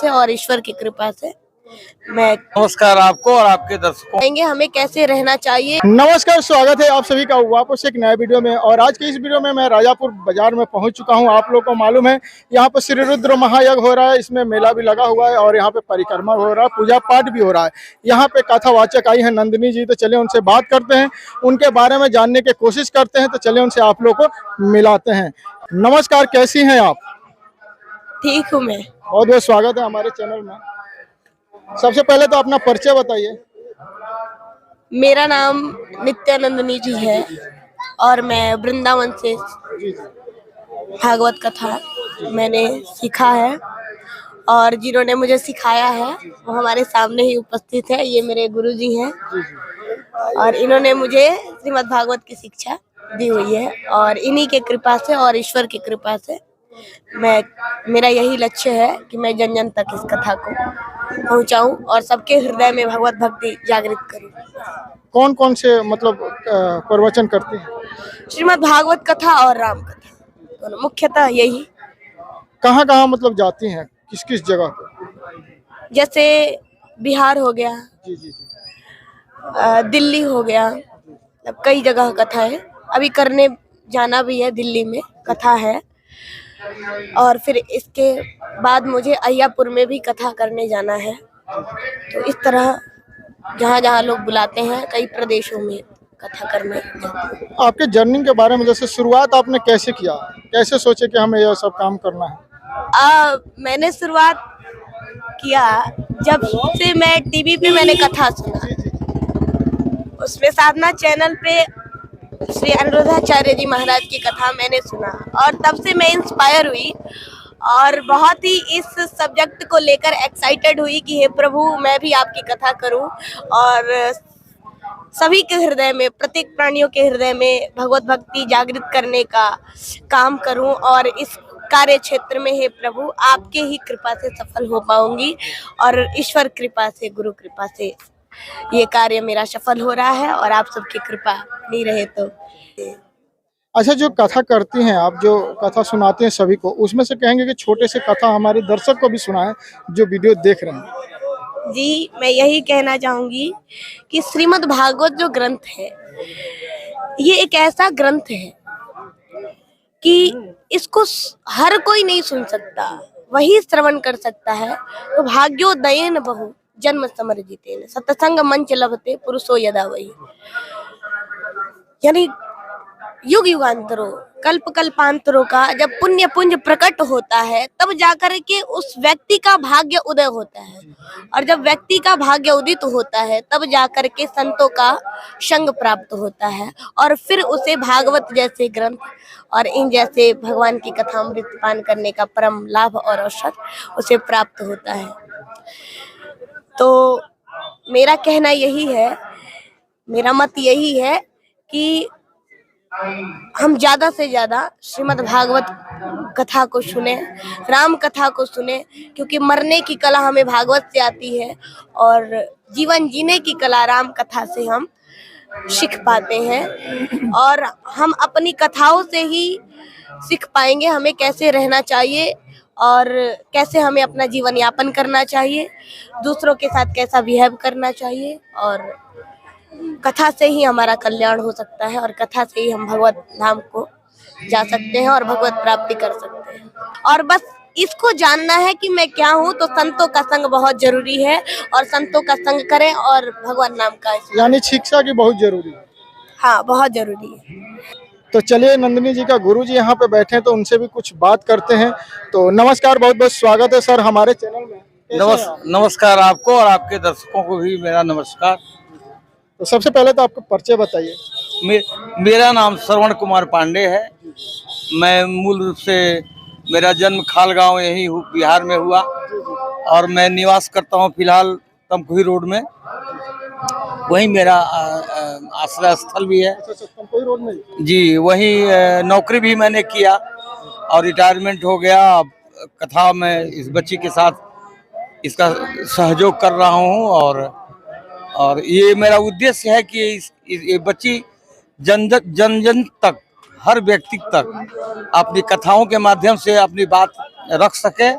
से और ईश्वर की कृपा से मैं नमस्कार आपको और आपके दर्शकों। हमें कैसे रहना चाहिए। नमस्कार, स्वागत है आप सभी का वापस एक नए वीडियो में। और आज की इस वीडियो में मैं राजापुर बाजार में पहुंच चुका हूं। आप लोगों को मालूम है यहां पर श्री रुद्र महायज्ञ हो रहा है, इसमें मेला भी लगा हुआ है और यहां पे परिक्रमा हो रहा है, पूजा पाठ भी हो रहा है। यहां पे कथावाचक आई है नंदिनी जी, तो चलिए उनसे बात करते हैं, उनके बारे में जानने की कोशिश करते हैं। तो चलिए उनसे आप लोग को मिलाते हैं। नमस्कार, कैसी हैं आप? ठीक हूँ मैं। बहुत बहुत स्वागत है हमारे चैनल में। सबसे पहले तो अपना परिचय बताइए। मेरा नाम नित्यानंदनी जी है और मैं वृंदावन से भागवत कथा मैंने सीखा है और जिन्होंने मुझे सिखाया है वो हमारे सामने ही उपस्थित है। ये मेरे गुरुजी हैं और इन्होंने मुझे श्रीमद् भागवत की शिक्षा दी हुई है और इन्हीं के कृपा से और ईश्वर की कृपा से मेरा यही लक्ष्य है कि मैं जन जन तक इस कथा को पहुंचाऊं और सबके हृदय में भगवत भक्ति जागृत करूं। कौन कौन से मतलब प्रवचन करते हैं? श्रीमद् भागवत कथा और राम कथा दोनों, मुख्यतः यही। कहाँ कहाँ मतलब जाती हैं, किस किस जगह पे? जैसे बिहार हो गया, जी जी जी। दिल्ली हो गया, मतलब कई जगह कथा है। अभी करने जाना भी है, दिल्ली में कथा है और फिर इसके बाद मुझे अय्यापुर में भी कथा करने जाना है। तो इस तरह जहाँ जहाँ लोग बुलाते हैं कई प्रदेशों में कथा करने जाते हैं। आपके जर्नी के बारे में, जैसे शुरुआत आपने कैसे किया, कैसे सोचे कि हमें यह सब काम करना है? मैंने शुरुआत किया जब से मैं टीवी पे मैंने कथा सुना, उसमें साधना चैनल पे श्री अनिरुद्धाचार्य जी महाराज की कथा मैंने सुना और तब से मैं इंस्पायर हुई और बहुत ही इस सब्जेक्ट को लेकर एक्साइटेड हुई कि हे प्रभु मैं भी आपकी कथा करूं और सभी के हृदय में, प्रत्येक प्राणियों के हृदय में भगवत भक्ति जागृत करने का काम करूं और इस कार्य क्षेत्र में हे प्रभु आपके ही कृपा से सफल हो पाऊंगी और ईश्वर कृपा से, गुरु कृपा से ये कार्य मेरा सफल हो रहा है और आप सबकी कृपा नहीं रहे तो। अच्छा, जो कथा करती हैं आप, जो कथा सुनाते हैं सभी को, उसमें से कहेंगे कि छोटे से कथा हमारे दर्शक को भी सुनाएं जो वीडियो देख रहे हैं। जी, मैं यही कहना चाहूंगी कि श्रीमद् भागवत जो ग्रंथ है ये एक ऐसा ग्रंथ है कि इसको हर कोई नहीं सुन सकता, वही श्रवण कर सकता है। तो भाग्योदयेन बहु जन्म समर्जितेन सत्संग मंच लभते पुरुषो यदा वही, यानी युग युगांतरों, कल्प कल्पांतरों का जब पुण्य पुंज प्रकट होता है तब जाकर के उस व्यक्ति का भाग्य उदय होता है और जब व्यक्ति का भाग्य उदित होता है तब जाकर के संतों का संग प्राप्त होता है और फिर उसे भागवत जैसे ग्रंथ और इन जैसे भगवान की कथामृत पान करने का परम लाभ और अवसर उसे प्राप्त होता है। तो मेरा कहना यही है, मेरा मत यही है कि हम ज्यादा से ज्यादा श्रीमद् भागवत कथा को सुने, राम कथा को सुने, क्योंकि मरने की कला हमें भागवत से आती है और जीवन जीने की कला राम कथा से हम सीख पाते हैं और हम अपनी कथाओं से ही सीख पाएंगे हमें कैसे रहना चाहिए और कैसे हमें अपना जीवन यापन करना चाहिए, दूसरों के साथ कैसा बिहेव करना चाहिए। और कथा से ही हमारा कल्याण हो सकता है और कथा से ही हम भगवत धाम को जा सकते हैं और भगवत प्राप्ति कर सकते हैं। और बस इसको जानना है कि मैं क्या हूँ, तो संतों का संग बहुत जरूरी है और संतों का संग करें और भगवान नाम का, यानी शिक्षा की बहुत जरूरी है। हाँ, बहुत जरूरी है। तो चलिए, नंदिनी जी का गुरु जी यहाँ पे बैठे हैं तो उनसे भी कुछ बात करते हैं। तो नमस्कार, बहुत बहुत स्वागत है सर हमारे चैनल में। नमस्कार आपको और आपके दर्शकों को भी मेरा नमस्कार। तो सबसे पहले तो आपका परिचय बताइए। मेरा नाम श्रवण कुमार पांडे है। मैं मूल रूप से, मेरा जन्म खालगांव यही बिहार में हुआ और मैं निवास करता हूँ फिलहाल तमकुही रोड में, वही मेरा आश्रय स्थल भी है। तमकुही रोड में जी, वही नौकरी भी मैंने किया और रिटायरमेंट हो गया। अब कथा में इस बच्ची के साथ इसका सहयोग कर रहा हूँ और ये मेरा उद्देश्य है कि ये बच्ची जन जन तक, हर व्यक्ति तक अपनी कथाओं के माध्यम से अपनी बात रख सके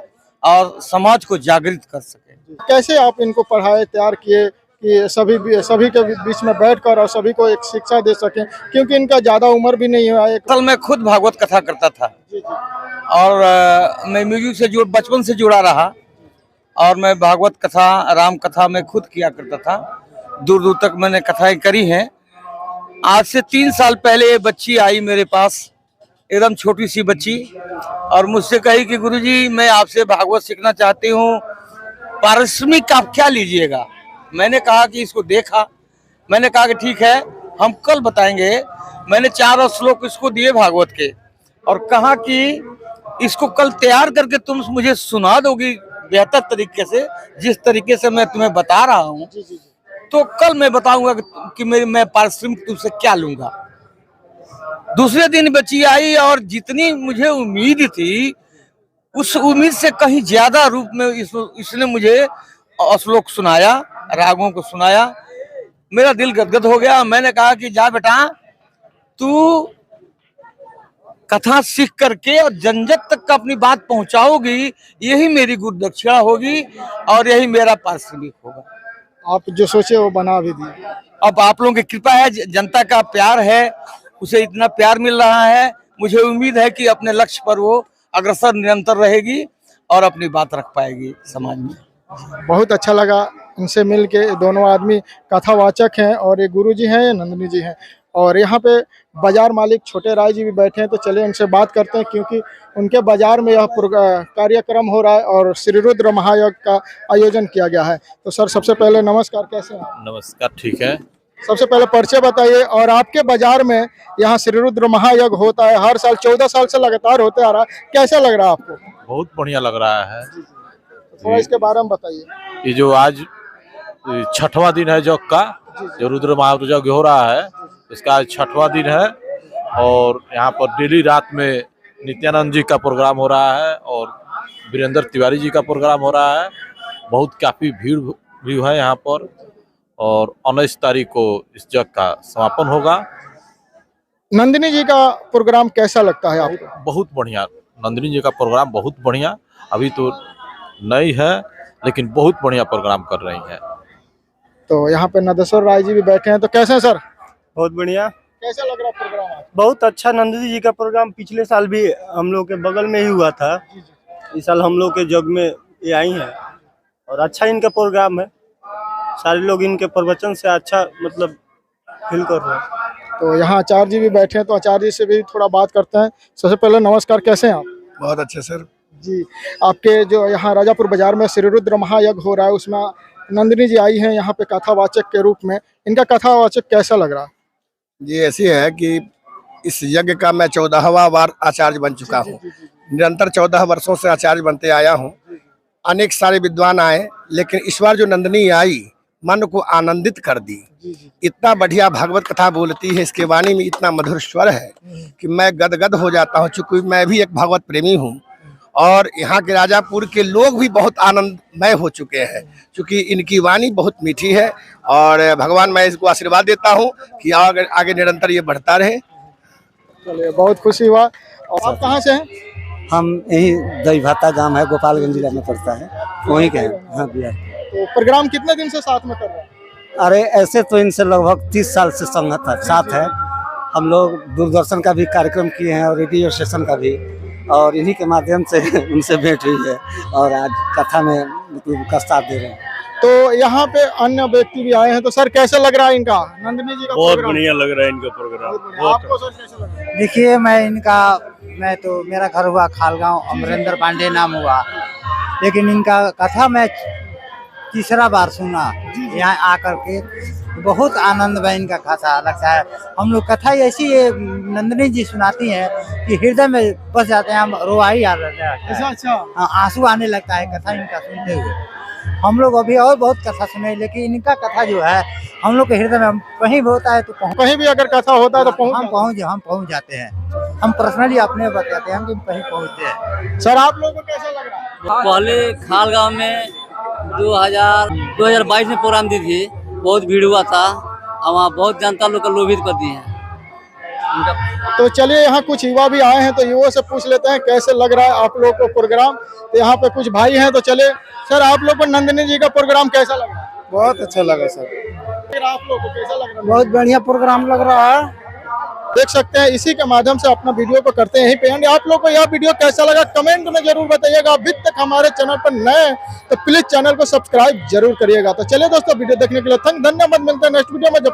और समाज को जागृत कर सके। कैसे आप इनको पढ़ाए, तैयार किए कि सभी के बीच में बैठकर और सभी को एक शिक्षा दे सकें, क्योंकि इनका ज्यादा उम्र भी नहीं हुआ है। कल मैं खुद भागवत कथा करता था और मैं म्यूजिक से बचपन से जुड़ा रहा और मैं भागवत कथा, राम कथा में खुद किया करता था। दूर दूर तक मैंने कथाएं करी हैं। आज से 3 साल पहले ये बच्ची आई मेरे पास, एकदम छोटी सी बच्ची, और मुझसे कही कि गुरुजी मैं आपसे भागवत सीखना चाहती हूँ, पारिश्रमिक आप क्या लीजिएगा। मैंने कहा कि इसको देखा, मैंने कहा कि ठीक है हम कल बताएंगे। मैंने 4 श्लोक इसको दिए भागवत के और कहा कि इसको कल तैयार करके तुम मुझे सुना दोगी बेहतर तरीके से, जिस तरीके से मैं तुम्हें बता रहा हूँ, तो कल मैं बताऊंगा कि मैं पारिश्रमिक तुमसे क्या लूंगा। दूसरे दिन बच्ची आई और जितनी मुझे उम्मीद थी उस उम्मीद से कहीं ज्यादा रूप में इसने मुझे श्लोक सुनाया, रागों को सुनाया। मेरा दिल गदगद हो गया। मैंने कहा कि जा बेटा, तू कथा सीख करके और जनजन तक अपनी बात पहुंचाओगी, यही मेरी गुरु दक्षिणा होगी और यही मेरा पारिश्रमिक होगा। आप जो सोचे वो बना भी दिए। अब आप लोगों की कृपा है, जनता का प्यार है, उसे इतना प्यार मिल रहा है। मुझे उम्मीद है कि अपने लक्ष्य पर वो अग्रसर निरंतर रहेगी और अपनी बात रख पाएगी समाज में। बहुत अच्छा लगा इनसे मिल के। दोनों आदमी कथावाचक हैं और ये गुरुजी हैं, नंदिनी जी हैं। और यहाँ पे बाजार मालिक छोटे राय जी भी बैठे हैं, तो चलिए उनसे बात करते हैं, क्योंकि उनके बाजार में यह कार्यक्रम हो रहा है और श्री रुद्र महायज्ञ का आयोजन किया गया है। तो सर सबसे पहले नमस्कार, कैसे हैं? नमस्कार, ठीक है। सबसे पहले परिचय बताइए। और आपके बाजार में यहाँ श्री रुद्र महायज्ञ होता है, हर साल 14 साल से लगातार होते आ रहा है, कैसा लग रहा है आपको? बहुत बढ़िया लग रहा है। थोड़ा इसके बारे में बताइए। ये जो आज 6वां दिन है यज्ञ का, जो रुद्र महायज्ञ यज्ञ हो रहा है, इसका आज 6वां दिन है। और यहाँ पर डेली रात में नित्यानंद जी का प्रोग्राम हो रहा है और वीरेंद्र तिवारी जी का प्रोग्राम हो रहा है। बहुत काफी भीड़ भी है यहाँ पर। और 19 तारीख को इस यज्ञ का समापन होगा। नंदिनी जी का प्रोग्राम कैसा लगता है आपको? बहुत बढ़िया, नंदिनी जी का प्रोग्राम बहुत बढ़िया। अभी तो नई है लेकिन बहुत बढ़िया प्रोग्राम कर रही है। तो यहाँ पे नंदेश्वर राय जी भी बैठे हैं, तो कैसे हैं सर? बहुत बढ़िया। कैसा लग रहा प्रोग्राम आपको? बहुत अच्छा। नंदिनी जी का प्रोग्राम पिछले साल भी हम लोग के बगल में ही हुआ था। इस साल हम लोग के जग में ये आई हैं और अच्छा इनका प्रोग्राम है। सारे लोग इनके प्रवचन से अच्छा मतलब फील कर रहे हैं। तो यहाँ आचार्य जी भी बैठे हैं, तो आचार्य जी से भी थोड़ा बात करते हैं। सबसे पहले नमस्कार, कैसे हैं आप? बहुत अच्छे सर जी। आपके जो यहाँ राजापुर बाजार में श्री रुद्र महायज्ञ हो रहा है, उसमें नंदिनी जी आई हैं यहाँ पे कथावाचक के रूप में। इनका कथावाचक कैसा लग रहा है? ये ऐसी है कि इस यज्ञ का मैं 14वां बार आचार्य बन चुका हूँ। निरंतर 14 वर्षों से आचार्य बनते आया हूँ। अनेक सारे विद्वान आए, लेकिन इस बार जो नंदिनी आई मन को आनंदित कर दी। इतना बढ़िया भागवत कथा बोलती है, इसके वाणी में इतना मधुर स्वर है कि मैं गदगद हो जाता हूँ। चूंकि मैं भी एक भागवत प्रेमी हूँ और यहाँ के राजापुर के लोग भी बहुत आनंदमय हो चुके हैं, क्योंकि इनकी वाणी बहुत मीठी है। और भगवान मैं इसको आशीर्वाद देता हूँ कि आगे निरंतर ये बढ़ता रहे। चलिए, बहुत खुशी हुआ। और आप कहाँ से हैं? हम यही दहीभाता गांव है, गोपालगंज जिला में पड़ता है, वहीं के हैं। हाँ भैया। तो प्रोग्राम कितने दिन से साथ में कर रहे हैं? अरे ऐसे तो इनसे लगभग 30 साल से संगत है, साथ है। हम लोग दूरदर्शन का भी कार्यक्रम किए हैं और रेडियो स्टेशन का भी, और इन्हीं के माध्यम से उनसे भेंट हुई है और आज कथा में उनका साथ दे रहे हैं। तो यहाँ पे अन्य व्यक्ति भी आए हैं, तो सर कैसा लग रहा है इनका, नंदिनी जी का बहुत प्रोग्राम? बढ़िया लग रहा है इनका प्रोग्राम। आपको सर कैसा लग रहा है? देखिए, मैं तो मेरा घर हुआ खालगांव, अमरेंद्र पांडे नाम हुआ, लेकिन इनका कथा मैं तीसरा बार सुना यहाँ आकर के। बहुत आनंद में इनका कथा लगता है। हम लोग कथा ऐसी नंदिनी जी सुनाती हैं कि हृदय में बस जाते हैं, हम रोवाई आ रहा है। अच्छा। आंसू आने लगता है कथा इनका सुनते हुए। हम लोग अभी और बहुत कथा सुने, लेकिन इनका कथा जो है हम लोग के हृदय में, कहीं भी होता है तो कहीं भी अगर कथा होता है तो हम पहुँच जाते हैं। हम पर्सनली अपने बताते हैं हम कि कहीं पहुँचते हैं। सर आप लोगों को कैसा लग रहा है? पहले खालगांव में 2022 में प्रोग्राम दी थी, बहुत भीड़ हुआ था और वहाँ बहुत जनता लोग को लोभित कर दिए हैं। इनका तो चलिए यहाँ कुछ युवा भी आए हैं, तो युवाओं से पूछ लेते हैं कैसे लग रहा है आप लोग को प्रोग्राम। तो यहाँ पे कुछ भाई हैं, तो चले सर, आप लोग को नंदिनी जी का प्रोग्राम कैसा लगा? बहुत अच्छा लगा सर। फिर आप लोग को कैसा लग रहा है? बहुत बढ़िया प्रोग्राम लग रहा है। देख सकते हैं, इसी के माध्यम से अपना वीडियो को करते हैं यहीं पे एंड। आप लोग को यह वीडियो कैसा लगा कमेंट में जरूर बताइएगा। अभी तक हमारे चैनल पर नए हैं तो प्लीज चैनल को सब्सक्राइब जरूर करिएगा। तो चलिए दोस्तों, वीडियो देखने के लिए धन्यवाद। मिलते हैं नेक्स्ट वीडियो में। जब